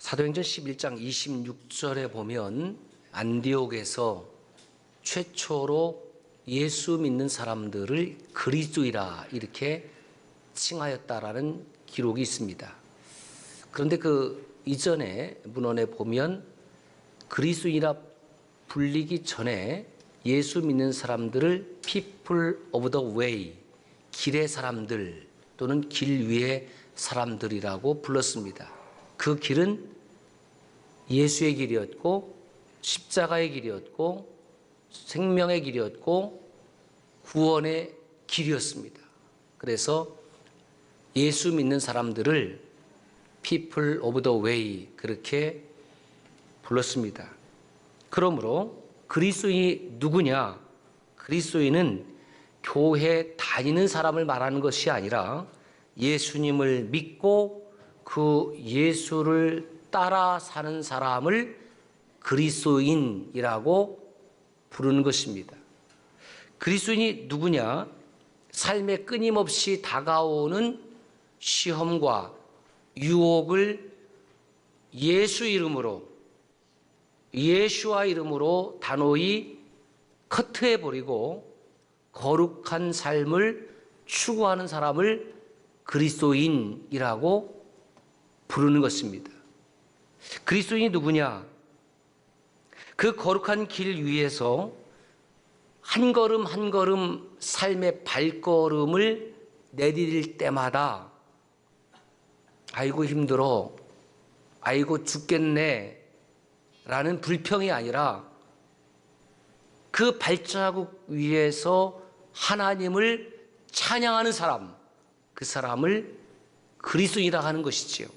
사도행전 11장 26절에 보면 안디옥에서 최초로 예수 믿는 사람들을 그리스도이라 이렇게 칭하였다라는 기록이 있습니다. 그런데 그 이전에 문헌에 보면 그리스도이라 불리기 전에 예수 믿는 사람들을 people of the way, 길의 사람들 또는 길 위의 사람들이라고 불렀습니다. 그 길은 예수의 길이었고 십자가의 길이었고 생명의 길이었고 구원의 길이었습니다. 그래서 예수 믿는 사람들을 people of the way 그렇게 불렀습니다. 그러므로 그리스도인이 누구냐? 그리스도인은 교회 다니는 사람을 말하는 것이 아니라 예수님을 믿고 그 예수를 따라 사는 사람을 그리스도인이라고 부르는 것입니다. 그리스도인이 누구냐? 삶에 끊임없이 다가오는 시험과 유혹을 예수 이름으로, 예수와 이름으로 단호히 커트해버리고 거룩한 삶을 추구하는 사람을 그리스도인이라고 부르는 것입니다. 그리스도인이 누구냐? 그 거룩한 길 위에서 한 걸음 한 걸음 삶의 발걸음을 내디딜 때마다 아이고 힘들어, 아이고 죽겠네 라는 불평이 아니라 그 발자국 위에서 하나님을 찬양하는 사람, 그 사람을 그리스도인이라 하는 것이지요.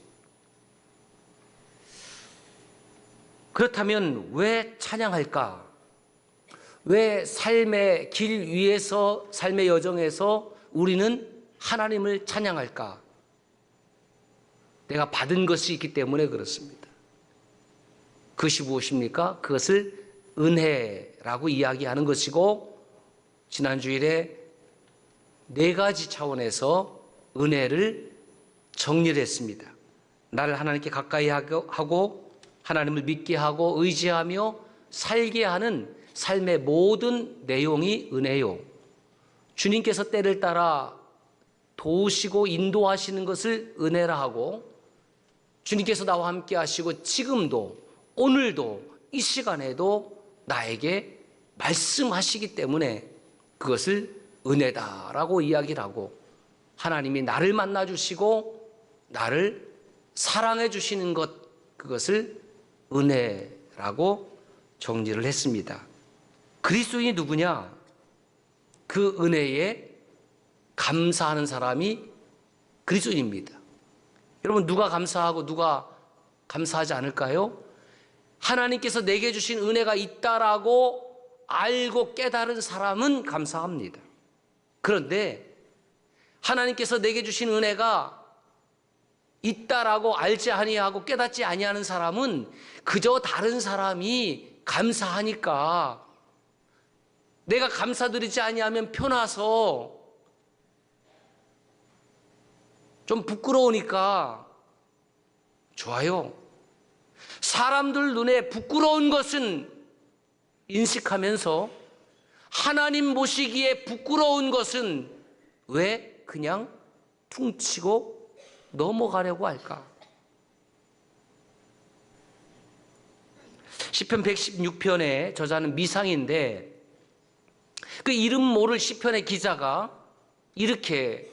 그렇다면 왜 찬양할까? 왜 삶의 길 위에서, 삶의 여정에서 우리는 하나님을 찬양할까? 내가 받은 것이 있기 때문에 그렇습니다. 그것이 무엇입니까? 그것을 은혜라고 이야기하는 것이고, 지난주일에 네 가지 차원에서 은혜를 정리를 했습니다. 나를 하나님께 가까이 하고 하나님을 믿게 하고 의지하며 살게 하는 삶의 모든 내용이 은혜요. 주님께서 때를 따라 도우시고 인도하시는 것을 은혜라 하고, 주님께서 나와 함께 하시고 지금도 오늘도 이 시간에도 나에게 말씀하시기 때문에 그것을 은혜다라고 이야기를 하고, 하나님이 나를 만나주시고 나를 사랑해 주시는 것, 그것을 은혜라고 정리를 했습니다. 그리스도인이 누구냐? 그 은혜에 감사하는 사람이 그리스도인입니다. 여러분, 누가 감사하고 누가 감사하지 않을까요? 하나님께서 내게 주신 은혜가 있다라고 알고 깨달은 사람은 감사합니다. 그런데 하나님께서 내게 주신 은혜가 있다라고 알지 아니하고 깨닫지 아니하는 사람은 그저 다른 사람이 감사하니까, 내가 감사드리지 아니하면 편해서 좀 부끄러우니까 좋아요. 사람들 눈에 부끄러운 것은 인식하면서 하나님 보시기에 부끄러운 것은 왜 그냥 퉁치고 넘어가려고 할까? 시편 116편의 저자는 미상인데, 그 이름 모를 시편의 기자가 이렇게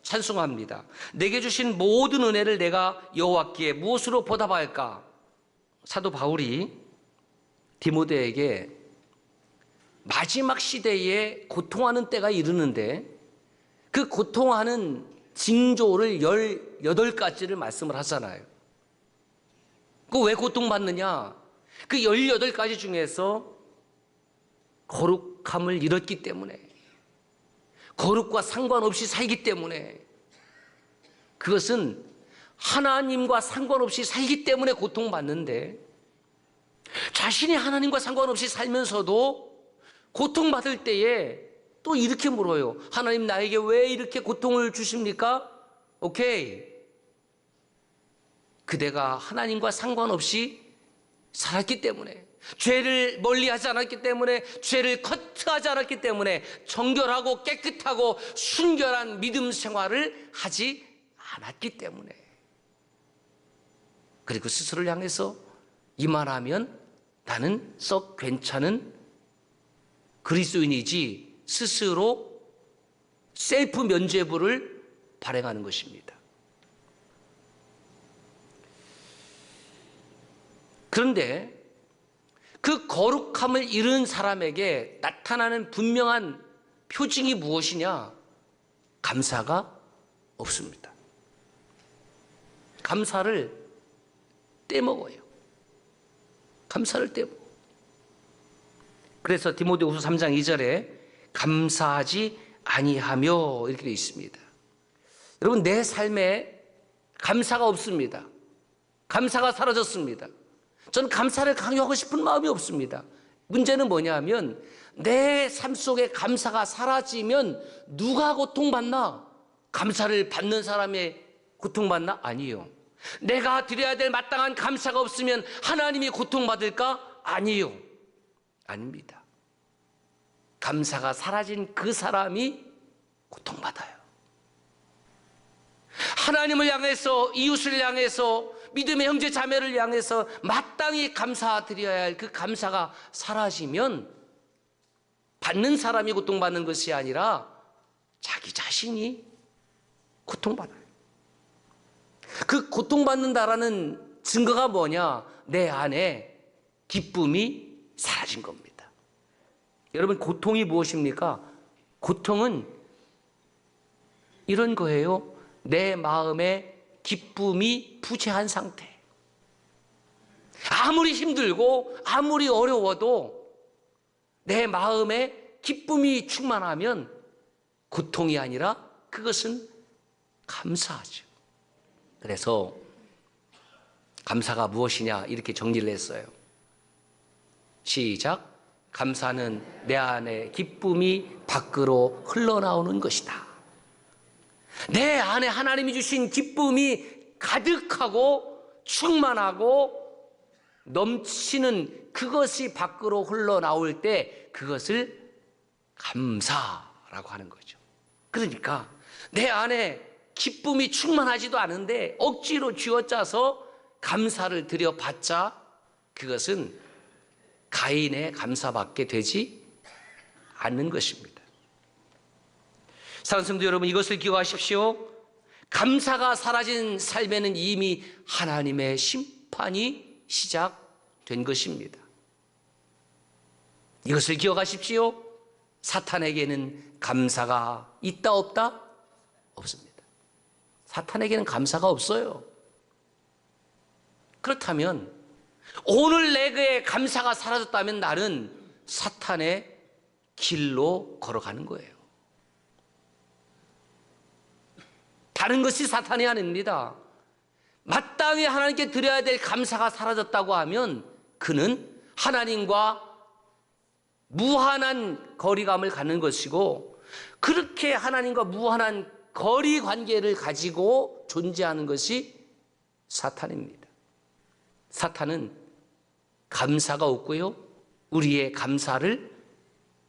찬송합니다. 내게 주신 모든 은혜를 내가 여호와께 무엇으로 보답할까? 사도 바울이 디모데에게 마지막 시대에 고통하는 때가 이르는데 그 고통하는 징조를 18가지를 말씀을 하잖아요. 그 왜 고통받느냐? 그 18가지 중에서 거룩함을 잃었기 때문에, 거룩과 상관없이 살기 때문에, 그것은 하나님과 상관없이 살기 때문에 고통받는데, 자신이 하나님과 상관없이 살면서도 고통받을 때에 또 이렇게 물어요. 하나님, 나에게 왜 이렇게 고통을 주십니까? 오케이. 그대가 하나님과 상관없이 살았기 때문에, 죄를 멀리하지 않았기 때문에, 죄를 커트하지 않았기 때문에 정결하고 깨끗하고 순결한 믿음 생활을 하지 않았기 때문에, 그리고 스스로를 향해서 이만하면 나는 썩 괜찮은 그리스도인이지 스스로 셀프 면죄부를 발행하는 것입니다. 그런데 그 거룩함을 잃은 사람에게 나타나는 분명한 표징이 무엇이냐? 감사가 없습니다. 감사를 떼먹어요. 감사를 떼먹어. 그래서 디모데후서 3장 2절에 감사하지 아니하며 이렇게 되어 있습니다. 여러분, 내 삶에 감사가 없습니다. 감사가 사라졌습니다. 저는 감사를 강요하고 싶은 마음이 없습니다. 문제는 뭐냐면 내 삶 속에 감사가 사라지면 누가 고통받나? 감사를 받는 사람이 고통받나? 아니요. 내가 드려야 될 마땅한 감사가 없으면 하나님이 고통받을까? 아니요. 아닙니다. 감사가 사라진 그 사람이 고통받아요. 하나님을 향해서, 이웃을 향해서, 믿음의 형제 자매를 향해서 마땅히 감사드려야 할 그 감사가 사라지면 받는 사람이 고통받는 것이 아니라 자기 자신이 고통받아요. 그 고통받는다라는 증거가 뭐냐? 내 안에 기쁨이 사라진 겁니다. 여러분, 고통이 무엇입니까? 고통은 이런 거예요. 내 마음에 기쁨이 부재한 상태. 아무리 힘들고 아무리 어려워도 내 마음에 기쁨이 충만하면 고통이 아니라 그것은 감사하죠. 그래서 감사가 무엇이냐 이렇게 정리를 했어요. 시작. 감사는 내 안에 기쁨이 밖으로 흘러나오는 것이다. 내 안에 하나님이 주신 기쁨이 가득하고 충만하고 넘치는 그것이 밖으로 흘러나올 때 그것을 감사라고 하는 거죠. 그러니까 내 안에 기쁨이 충만하지도 않은데 억지로 쥐어짜서 감사를 드려봤자 그것은 가인의 감사밖에 되지 않는 것입니다. 사랑하는 성도 여러분, 이것을 기억하십시오. 감사가 사라진 삶에는 이미 하나님의 심판이 시작된 것입니다. 이것을 기억하십시오. 사탄에게는 감사가 있다 없다? 없습니다. 사탄에게는 감사가 없어요. 그렇다면 오늘 내게 감사가 사라졌다면 나는 사탄의 길로 걸어가는 거예요. 다른 것이 사탄이 아닙니다. 마땅히 하나님께 드려야 될 감사가 사라졌다고 하면 그는 하나님과 무한한 거리감을 갖는 것이고, 그렇게 하나님과 무한한 거리 관계를 가지고 존재하는 것이 사탄입니다. 사탄은 감사가 없고요, 우리의 감사를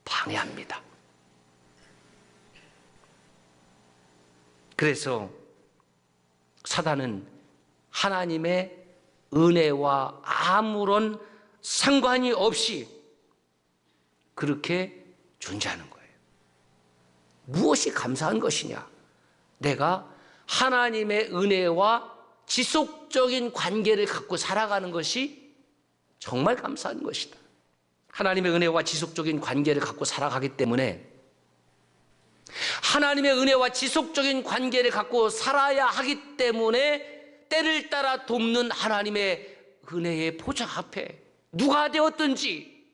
방해합니다. 그래서 사탄은 하나님의 은혜와 아무런 상관이 없이 그렇게 존재하는 거예요. 무엇이 감사한 것이냐? 내가 하나님의 은혜와 지속적인 관계를 갖고 살아가는 것이 정말 감사한 것이다. 하나님의 은혜와 지속적인 관계를 갖고 살아가기 때문에, 하나님의 은혜와 지속적인 관계를 갖고 살아야 하기 때문에 때를 따라 돕는 하나님의 은혜의 보좌 앞에 누가 되었든지,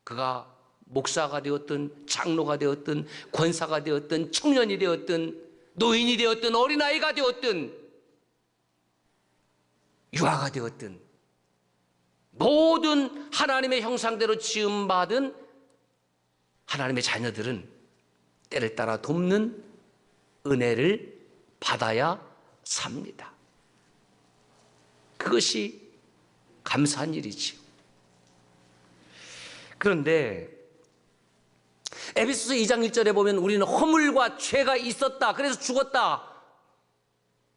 그가 목사가 되었든 장로가 되었든 권사가 되었든 청년이 되었든 노인이 되었든 어린아이가 되었든 유아가 되었든 모든 하나님의 형상대로 지음받은 하나님의 자녀들은 때를 따라 돕는 은혜를 받아야 삽니다. 그것이 감사한 일이지요. 그런데 에베소서 2장 1절에 보면 우리는 허물과 죄가 있었다, 그래서 죽었다,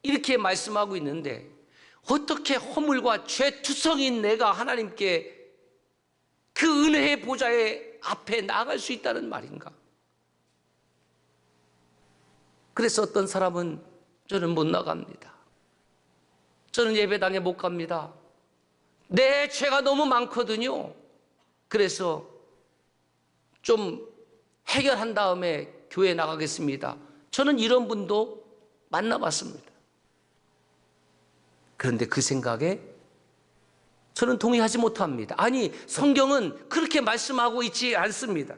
이렇게 말씀하고 있는데 어떻게 허물과 죄투성인 내가 하나님께 그 은혜의 보좌의 앞에 나아갈 수 있다는 말인가? 그래서 어떤 사람은 저는 못 나갑니다. 저는 예배당에 못 갑니다. 내 죄가 너무 많거든요. 그래서 좀 해결한 다음에 교회 나가겠습니다. 저는 이런 분도 만나봤습니다. 그런데 그 생각에 저는 동의하지 못합니다. 아니, 성경은 그렇게 말씀하고 있지 않습니다.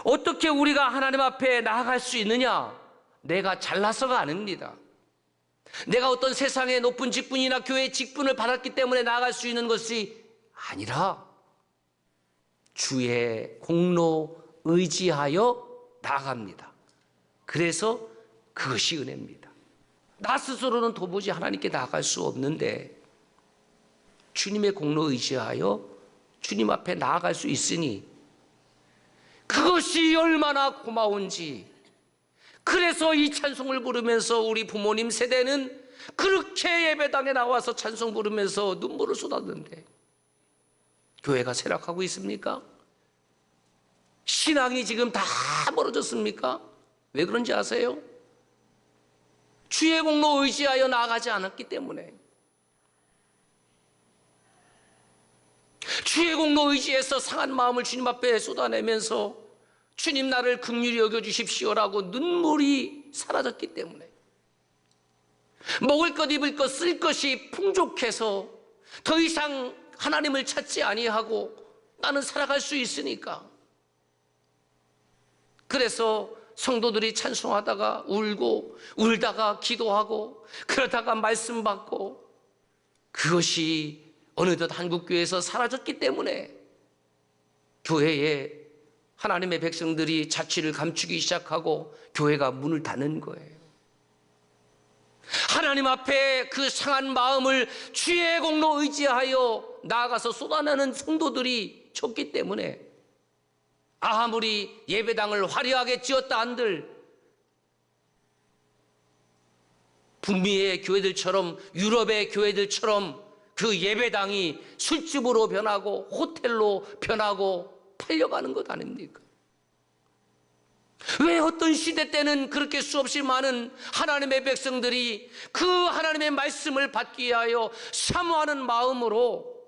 어떻게 우리가 하나님 앞에 나아갈 수 있느냐? 내가 잘나서가 아닙니다. 내가 어떤 세상의 높은 직분이나 교회의 직분을 받았기 때문에 나아갈 수 있는 것이 아니라 주의 공로 의지하여 나아갑니다. 그래서 그것이 은혜입니다. 나 스스로는 도무지 하나님께 나아갈 수 없는데 주님의 공로 의지하여 주님 앞에 나아갈 수 있으니 그것이 얼마나 고마운지. 그래서 이 찬송을 부르면서 우리 부모님 세대는 그렇게 예배당에 나와서 찬송 부르면서 눈물을 쏟았는데 교회가 쇠락하고 있습니까? 신앙이 지금 다 멀어졌습니까? 왜 그런지 아세요? 주의 공로 의지하여 나아가지 않았기 때문에. 주의 공로 의지해서 상한 마음을 주님 앞에 쏟아내면서 주님 나를 긍휼히 여겨주십시오라고 눈물이 사라졌기 때문에, 먹을 것 입을 것 쓸 것이 풍족해서 더 이상 하나님을 찾지 아니하고 나는 살아갈 수 있으니까. 그래서 성도들이 찬송하다가 울고 울다가 기도하고 그러다가 말씀 받고 그것이 어느덧 한국교회에서 사라졌기 때문에 교회에 하나님의 백성들이 자취를 감추기 시작하고 교회가 문을 닫는 거예요. 하나님 앞에 그 상한 마음을 주의 공로 의지하여 나아가서 쏟아내는 성도들이 적기 때문에 아무리 예배당을 화려하게 지었다 한들 북미의 교회들처럼, 유럽의 교회들처럼 그 예배당이 술집으로 변하고 호텔로 변하고 팔려가는 것 아닙니까? 왜 어떤 시대 때는 그렇게 수없이 많은 하나님의 백성들이 그 하나님의 말씀을 받기 위하여 사모하는 마음으로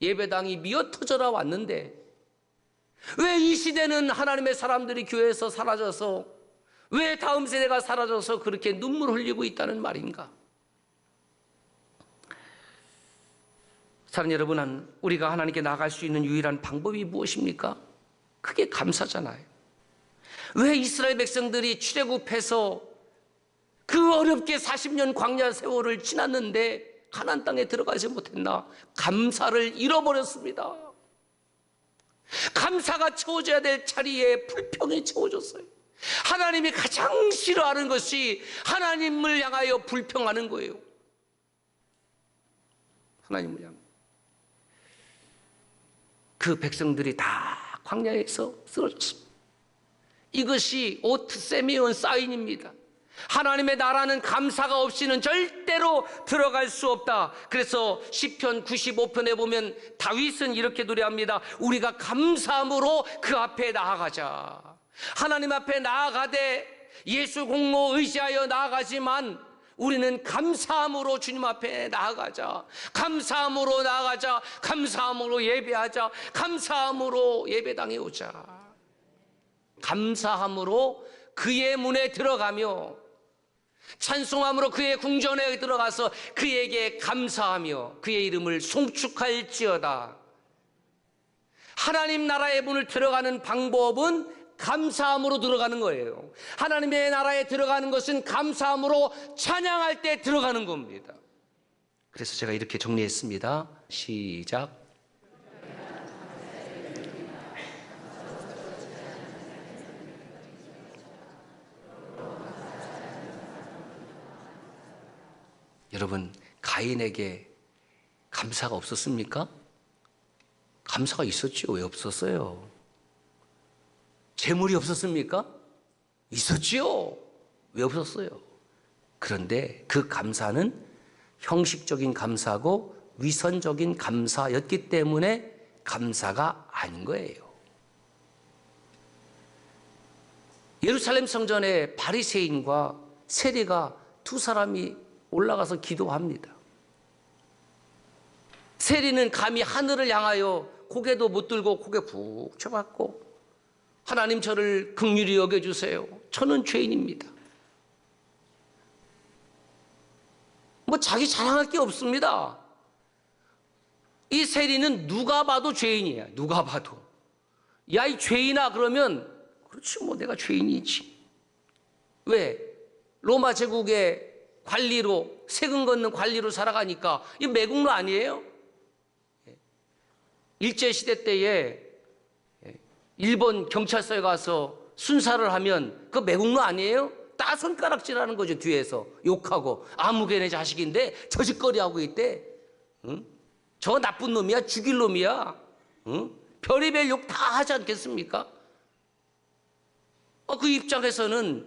예배당이 미어터져라 왔는데 왜 이 시대는 하나님의 사람들이 교회에서 사라져서, 왜 다음 세대가 사라져서 그렇게 눈물 흘리고 있다는 말인가? 사랑하는 여러분, 우리가 하나님께 나아갈 수 있는 유일한 방법이 무엇입니까? 그게 감사잖아요. 왜 이스라엘 백성들이 출애굽해서 그 어렵게 40년 광야 세월을 지났는데 가나안 땅에 들어가지 못했나? 감사를 잃어버렸습니다. 감사가 채워져야 될 자리에 불평이 채워졌어요. 하나님이 가장 싫어하는 것이 하나님을 향하여 불평하는 거예요. 하나님을 향. 그 백성들이 다 광야에서 쓰러졌습니다. 이것이 오트세미온 사인입니다. 하나님의 나라는 감사가 없이는 절대로 들어갈 수 없다. 그래서 시편 95편에 보면 다윗은 이렇게 노래합니다. 우리가 감사함으로 그 앞에 나아가자. 하나님 앞에 나아가되 예수 공로 의지하여 나아가지만 우리는 감사함으로 주님 앞에 나아가자. 감사함으로 나아가자. 감사함으로 예배하자. 감사함으로 예배당에 오자. 감사함으로 그의 문에 들어가며 찬송함으로 그의 궁전에 들어가서 그에게 감사하며 그의 이름을 송축할지어다. 하나님 나라의 문을 들어가는 방법은 감사함으로 들어가는 거예요. 하나님의 나라에 들어가는 것은 감사함으로 찬양할 때 들어가는 겁니다. 그래서 제가 이렇게 정리했습니다. 시작. 여러분, 가인에게 감사가 없었습니까? 감사가 있었죠. 왜 없었어요? 재물이 없었습니까? 있었지요. 왜 없었어요? 그런데 그 감사는 형식적인 감사고 위선적인 감사였기 때문에 감사가 아닌 거예요. 예루살렘 성전에 바리새인과 세리가 두 사람이 올라가서 기도합니다. 세리는 감히 하늘을 향하여 고개도 못 들고 고개 푹 쳐박고, 하나님 저를 긍휼히 여겨주세요. 저는 죄인입니다. 뭐 자기 자랑할 게 없습니다. 이 세리는 누가 봐도 죄인이야. 누가 봐도. 야, 이 죄인아 그러면 그렇지 뭐 내가 죄인이지. 왜? 로마 제국의 관리로, 세금 걷는 관리로 살아가니까 이 매국노 아니에요? 일제시대 때에 일본 경찰서에 가서 순사를 하면 그 매국노 아니에요? 다 손가락질하는 거죠. 뒤에서 욕하고 아무개네 자식인데 저 짓거리하고 있대. 응? 저 나쁜 놈이야. 죽일 놈이야. 응? 별의별 욕 다 하지 않겠습니까? 그 입장에서는,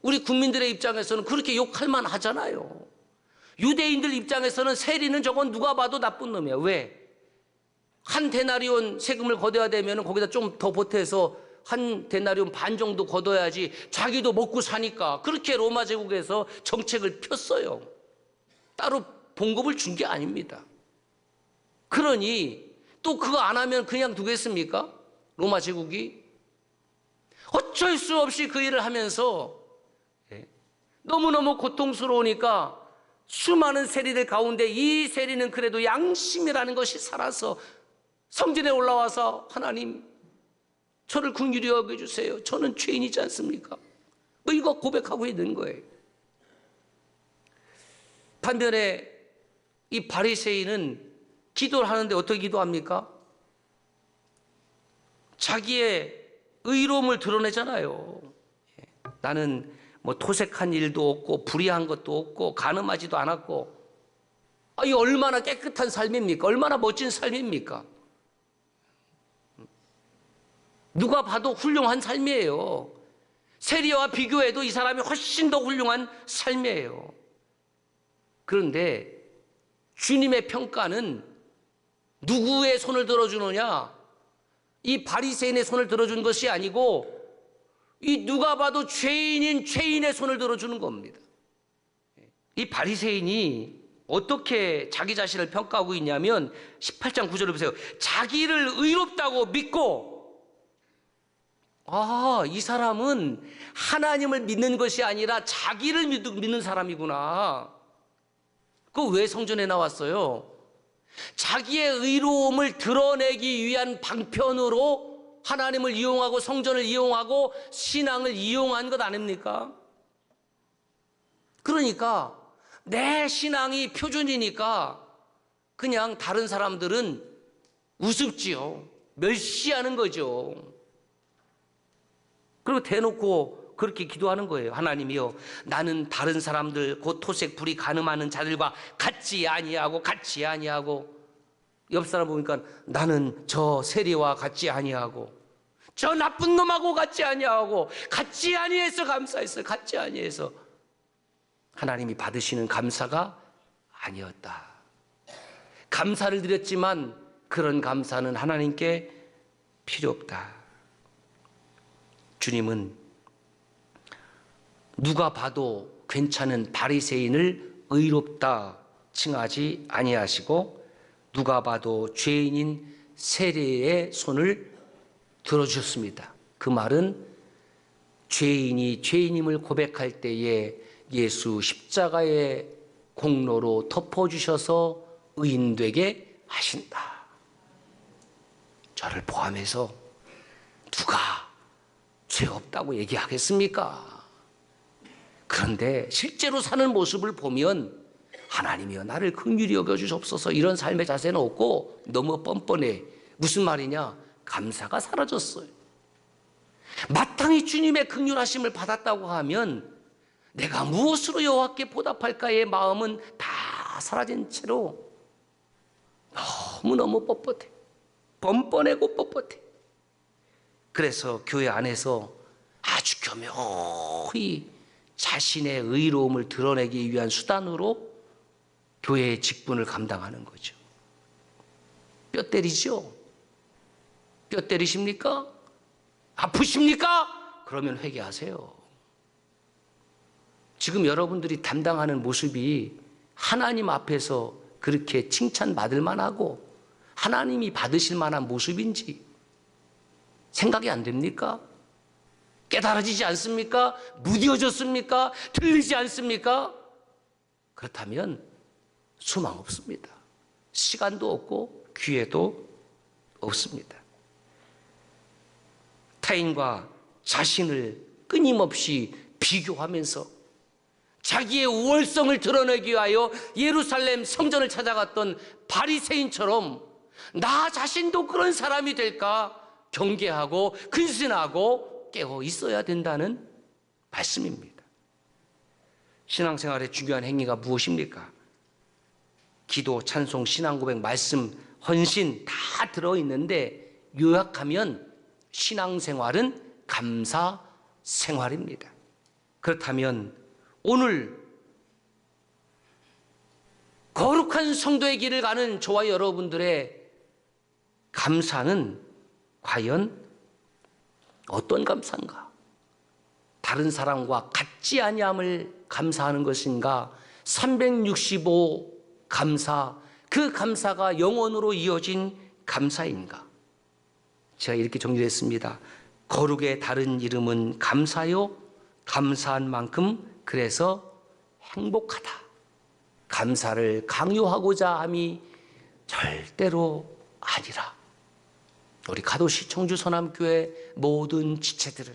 우리 국민들의 입장에서는 그렇게 욕할 만하잖아요. 유대인들 입장에서는 세리는 저건 누가 봐도 나쁜 놈이야. 왜? 한 데나리온 세금을 걷어야 되면 거기다 좀 더 보태서 한 데나리온 반 정도 걷어야지 자기도 먹고 사니까 그렇게 로마 제국에서 정책을 폈어요. 따로 봉급을 준 게 아닙니다. 그러니 또 그거 안 하면 그냥 두겠습니까? 로마 제국이? 어쩔 수 없이 그 일을 하면서 너무너무 고통스러우니까 수많은 세리들 가운데 이 세리는 그래도 양심이라는 것이 살아서 성전에 올라와서 하나님 저를 긍휼히 여겨주세요. 저는 죄인이지 않습니까? 뭐 이거 고백하고 있는 거예요. 반면에 이 바리새인은 기도를 하는데 어떻게 기도합니까? 자기의 의로움을 드러내잖아요. 나는 뭐 토색한 일도 없고 불의한 것도 없고 간음하지도 않았고. 이 얼마나 깨끗한 삶입니까? 얼마나 멋진 삶입니까? 누가 봐도 훌륭한 삶이에요. 세리와 비교해도 이 사람이 훨씬 더 훌륭한 삶이에요. 그런데 주님의 평가는 누구의 손을 들어주느냐? 이 바리새인의 손을 들어준 것이 아니고 이 누가 봐도 죄인인 죄인의 손을 들어주는 겁니다. 이 바리새인이 어떻게 자기 자신을 평가하고 있냐면 18장 9절을 보세요. 자기를 의롭다고 믿고, 이 사람은 하나님을 믿는 것이 아니라 자기를 믿는 사람이구나. 그거 왜 성전에 나왔어요? 자기의 의로움을 드러내기 위한 방편으로 하나님을 이용하고 성전을 이용하고 신앙을 이용한 것 아닙니까? 그러니까 내 신앙이 표준이니까 그냥 다른 사람들은 우습지요. 멸시하는 거죠. 그리고 대놓고 그렇게 기도하는 거예요. 하나님이요, 나는 다른 사람들 곧 토색 불이 간음하는 자들과 같지 아니하고 옆 사람 보니까 나는 저 세리와 같지 아니하고 저 나쁜 놈하고 같지 아니하고 같지 아니해서 감사했어요. 같지 아니해서. 하나님이 받으시는 감사가 아니었다. 감사를 드렸지만 그런 감사는 하나님께 필요 없다. 주님은 누가 봐도 괜찮은 바리새인을 의롭다 칭하지 아니하시고 누가 봐도 죄인인 세리의 손을 들어주셨습니다. 그 말은 죄인이 죄인임을 고백할 때에 예수 십자가의 공로로 덮어주셔서 의인되게 하신다. 저를 포함해서 누가 죄 없다고 얘기하겠습니까? 그런데 실제로 사는 모습을 보면 하나님이여 나를 긍휼히 여겨주시옵소서 이런 삶의 자세는 없고 너무 뻔뻔해. 무슨 말이냐? 감사가 사라졌어요. 마땅히 주님의 긍휼하심을 받았다고 하면 내가 무엇으로 여호와께 보답할까의 마음은 다 사라진 채로 너무너무 뻣뻣해. 뻔뻔하고 뻣뻣해. 그래서 교회 안에서 아주 교묘히 자신의 의로움을 드러내기 위한 수단으로 교회의 직분을 감당하는 거죠. 뼈 때리죠? 뼈 때리십니까? 아프십니까? 그러면 회개하세요. 지금 여러분들이 담당하는 모습이 하나님 앞에서 그렇게 칭찬받을 만하고 하나님이 받으실 만한 모습인지 생각이 안 됩니까? 깨달아지지 않습니까? 무뎌졌습니까? 들리지 않습니까? 그렇다면 소망 없습니다. 시간도 없고 기회도 없습니다. 타인과 자신을 끊임없이 비교하면서 자기의 우월성을 드러내기 위하여 예루살렘 성전을 찾아갔던 바리새인처럼 나 자신도 그런 사람이 될까 경계하고 근신하고 깨어 있어야 된다는 말씀입니다. 신앙생활의 중요한 행위가 무엇입니까? 기도, 찬송, 신앙 고백, 말씀, 헌신 다 들어있는데 요약하면 신앙생활은 감사 생활입니다. 그렇다면 오늘 거룩한 성도의 길을 가는 저와 여러분들의 감사는 과연 어떤 감사인가? 다른 사람과 같지 아니함을 감사하는 것인가? 365 감사, 그 감사가 영원으로 이어진 감사인가? 제가 이렇게 정리했습니다. 거룩의 다른 이름은 감사요, 감사한 만큼 그래서 행복하다. 감사를 강요하고자 함이 절대로 아니라 우리 가도시 청주 서남교회 모든 지체들은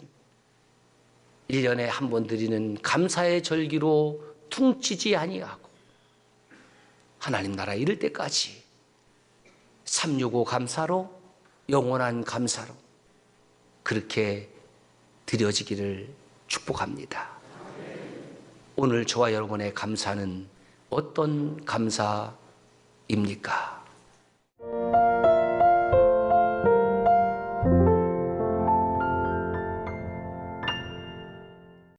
1년에 한 번 드리는 감사의 절기로 퉁치지 아니하고 하나님 나라 이를 때까지 365 감사로 영원한 감사로 그렇게 드려지기를 축복합니다. 오늘 저와 여러분의 감사는 어떤 감사입니까?